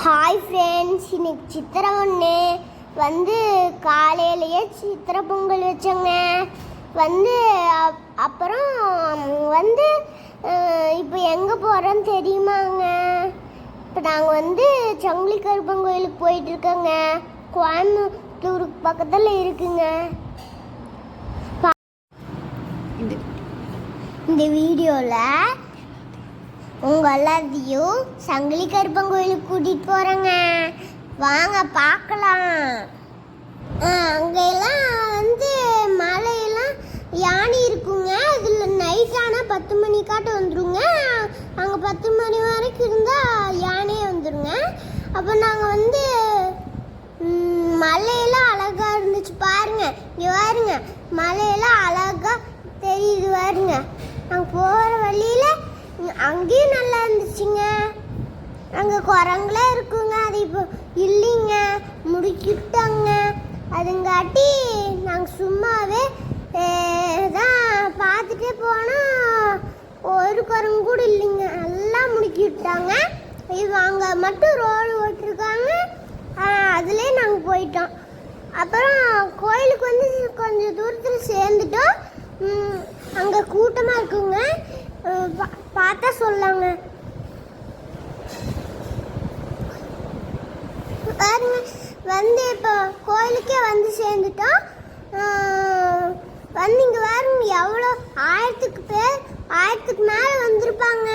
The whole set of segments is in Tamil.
ஹாய் ஃப்ரெண்ட்ஸ், இன்னைக்கு சித்திரை ஒன்று வந்து காலையிலேயே சித்திரை பொங்கல் வச்சோங்க. வந்து அப்புறம் வந்து இப்போ எங்கே போகிறோன்னு தெரியுமாங்க? இப்போ நாங்கள் வந்து சங்கிலி கருப்பன் கோயிலுக்கு போயிட்டுருக்கோங்க. கோயம்புத்தூருக்கு பக்கத்தில் இருக்குங்க. இந்த வீடியோவில் உங்கள் எல்லாத்தையும் சங்கிலி கருப்பன் கோயிலுக்கு கூட்டிகிட்டு போகிறேங்க. வாங்க பார்க்கலாம். அங்கெல்லாம் வந்து மலையெல்லாம் யானை இருக்குங்க. அதில் நைட் ஆனால் 10 மணிக்காட்ட வந்துடுங்க. அங்கே 10 மணி வரைக்கும் இருந்தால் யானையே வந்துடுங்க. அப்போ நாங்கள் வந்து மலையெல்லாம் அழகாக இருந்துச்சு பாருங்க. இங்கே பாருங்க, மலையெல்லாம் அழகாக தெரியுது பாருங்க. நாங்கள் போகிற வழியில் அங்கேயும் நல்லா இருந்துச்சுங்க. அங்கே குரங்களே இருக்குங்க. அது இப்போ இல்லைங்க, முடிக்கிட்டாங்க. அதுங்காட்டி நாங்கள் சும்மாவே தான் பார்த்துட்டே போனால் ஒரு குரங்கு கூட இல்லைங்க. எல்லாம் முடுக்கி விட்டாங்க. இது அங்கே மட்டும் ரோடு ஓட்டிருக்காங்க. அதுலேயே நாங்கள் போயிட்டோம். அப்புறம் கோயிலுக்கு வந்து கொஞ்சம் தூரத்தில் சேர்ந்துட்டோம். அங்கே கூட்டமாக இருக்குங்க. பார்த்தா சொல்லாங்க. பாருங்க, வந்து இப்போ கோயிலுக்கே வந்து சேர்ந்துட்டோம். வந்து இங்கே பாருங்க, எவ்வளோ 1000க்கு மேலே வந்திருப்பாங்க.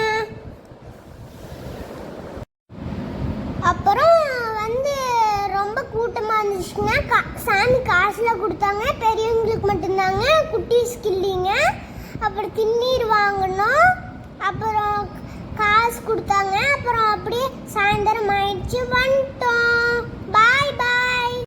அப்புறம் வந்து ரொம்ப கூட்டமாக இருந்துச்சுங்க. சாமி காசில் கொடுத்தாங்க. பெரியவங்களுக்கு மட்டும்தாங்க, குட்டீஸ்க்கு இல்லைங்க. அப்புறம் திண்ணீர் வாங்கணும். அப்புறம் காசு கொடுத்தாங்க. அப்புறம் அப்படியே சாயந்தரம் ஆயிடுச்சு, வந்துட்டோம்.